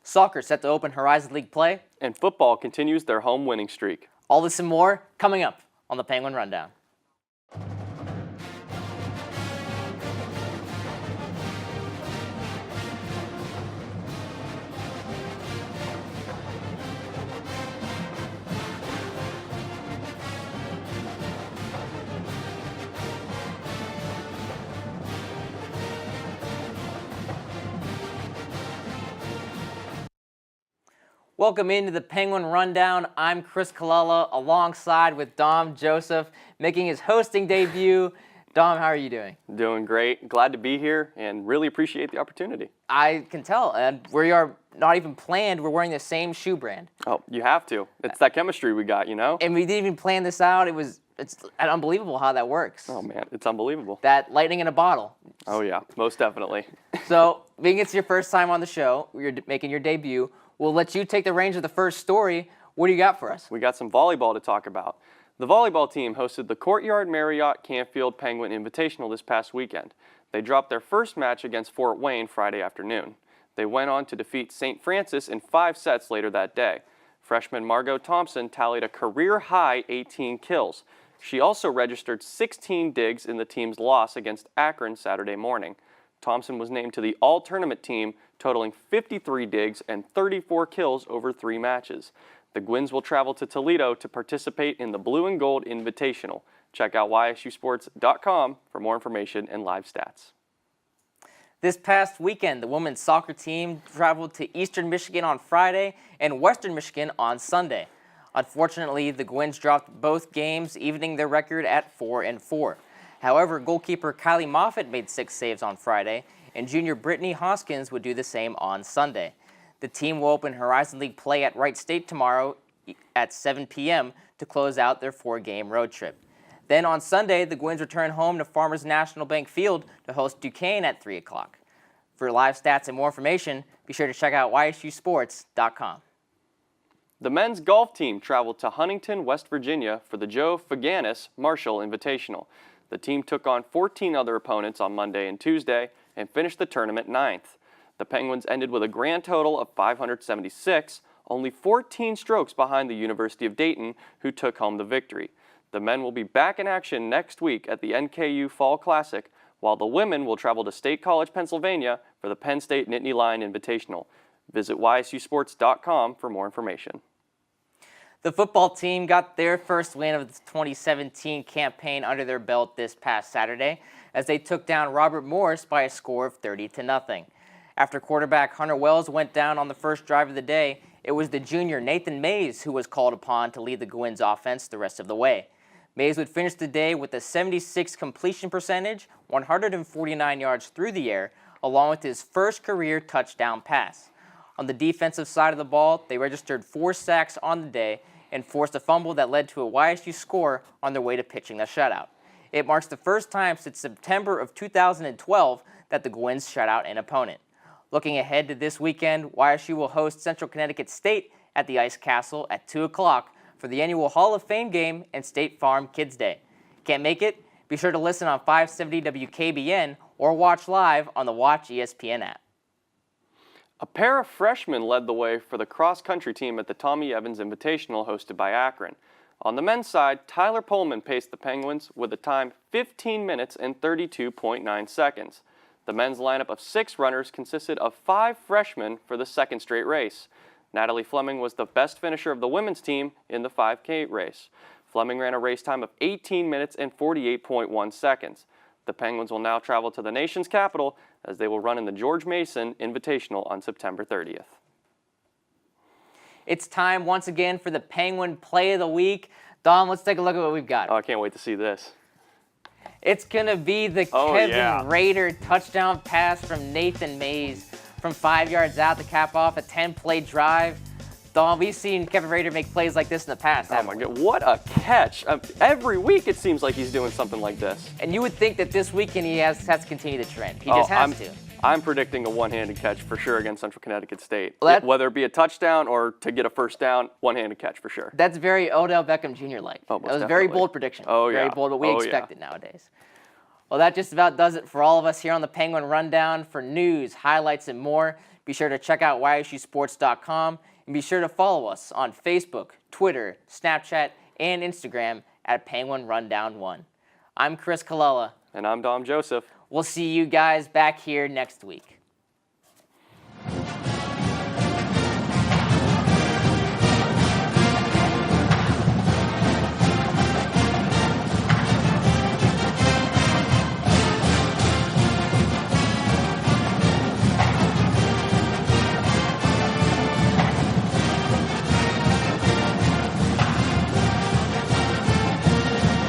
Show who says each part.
Speaker 1: Soccer set to open Horizon League play.
Speaker 2: And football continues their home winning streak.
Speaker 1: All this and more coming up on the Penguin Rundown. Welcome into the Penguin Rundown. I'm Chris Colella alongside with Dom Joseph making his hosting debut. Dom, how are you doing?
Speaker 2: Doing great. Glad to be here and really appreciate the opportunity.
Speaker 1: I can tell. And we are not even planned. We're wearing the same shoe brand.
Speaker 2: Oh, you have to. It's that chemistry we got, you know?
Speaker 1: And we didn't even plan this out. It's unbelievable how that works.
Speaker 2: Oh, man. It's unbelievable.
Speaker 1: That lightning in a bottle.
Speaker 2: Oh, yeah. Most definitely.
Speaker 1: So, being it's your first time on the show, you're making your debut, we'll let you take the reins of the first story. What do you got for us?
Speaker 2: We got some volleyball to talk about. The volleyball team hosted the Courtyard Marriott Canfield Penguin Invitational this past weekend. They dropped their first match against Fort Wayne Friday afternoon. They went on to defeat St. Francis in 5 sets later that day. Freshman Margot Thompson tallied a career-high 18 kills. She also registered 16 digs in the team's loss against Akron Saturday morning. Thompson was named to the all-tournament team, totaling 53 digs and 34 kills over 3 matches. The Gwins will travel to Toledo to participate in the Blue and Gold Invitational. Check out YSUsports.com for more information and live stats.
Speaker 1: This past weekend, the women's soccer team traveled to Eastern Michigan on Friday and Western Michigan on Sunday. Unfortunately, the Gwins dropped both games, evening their record at 4-4. However, goalkeeper Kylie Moffitt made 6 saves on Friday, and junior Brittany Hoskins would do the same on Sunday. The team will open Horizon League play at Wright State tomorrow at 7 p.m. to close out their 4-game road trip. Then on Sunday, the Gwins return home to Farmers National Bank Field to host Duquesne at 3 o'clock. For live stats and more information, be sure to check out YSUsports.com.
Speaker 2: The men's golf team traveled to Huntington, West Virginia for the Joe Faganis Marshall Invitational. The team took on 14 other opponents on Monday and Tuesday and finished the tournament 9th. The Penguins ended with a grand total of 576, only 14 strokes behind the University of Dayton, who took home the victory. The men will be back in action next week at the NKU Fall Classic, while the women will travel to State College, Pennsylvania for the Penn State Nittany Lion Invitational. Visit YSUsports.com for more information.
Speaker 1: The football team got their first win of the 2017 campaign under their belt this past Saturday as they took down Robert Morris by a score of 30-0. After quarterback Hunter Wells went down on the first drive of the day, it was the junior Nathan Mays who was called upon to lead the Gwins offense the rest of the way. Mays would finish the day with a 76 completion percentage, 149 yards through the air, along with his first career touchdown pass. On the defensive side of the ball, they registered 4 sacks on the day and forced a fumble that led to a YSU score on their way to pitching the shutout. It marks the first time since September of 2012 that the Gwins shut out an opponent. Looking ahead to this weekend, YSU will host Central Connecticut State at the Ice Castle at 2 o'clock for the annual Hall of Fame game and State Farm Kids Day. Can't make it? Be sure to listen on 570 WKBN or watch live on the Watch ESPN app.
Speaker 2: A pair of freshmen led the way for the cross-country team at the Tommy Evans Invitational hosted by Akron. On the men's side, Tyler Pullman paced the Penguins with a time 15 minutes and 32.9 seconds. The men's lineup of 6 runners consisted of 5 freshmen for the second straight race. Natalie Fleming was the best finisher of the women's team in the 5K race. Fleming ran a race time of 18 minutes and 48.1 seconds. The Penguins will now travel to the nation's capital as they will run in the George Mason Invitational on September 30th.
Speaker 1: It's time once again for the Penguin Play of the Week. Dom, let's take a look at what we've got.
Speaker 2: Oh, I can't wait to see this.
Speaker 1: It's going to be the Kevin Rader touchdown pass from Nathan Mays from 5 yards out to cap off a 10-play drive. Dom, we've seen Kevin Rader make plays like this in the past.
Speaker 2: Oh my God, what a catch. Every week it seems like he's doing something like this.
Speaker 1: And you would think that this weekend he has to continue the trend. He just has to.
Speaker 2: I'm predicting a one-handed catch for sure against Central Connecticut State. Whether it be a touchdown or to get a first down, one-handed catch for sure.
Speaker 1: That's very Odell Beckham Jr.-like.
Speaker 2: Oh,
Speaker 1: that was a very bold prediction.
Speaker 2: Oh, yeah.
Speaker 1: Very bold, but we expect it nowadays. Well, that just about does it for all of us here on the Penguin Rundown. For news, highlights, and more, Be sure to check out YSUsports.com and be sure to follow us on Facebook, Twitter, Snapchat, and Instagram at Penguin Rundown 1. I'm Chris Colella.
Speaker 2: And I'm Dom Joseph.
Speaker 1: We'll see you guys back here next week.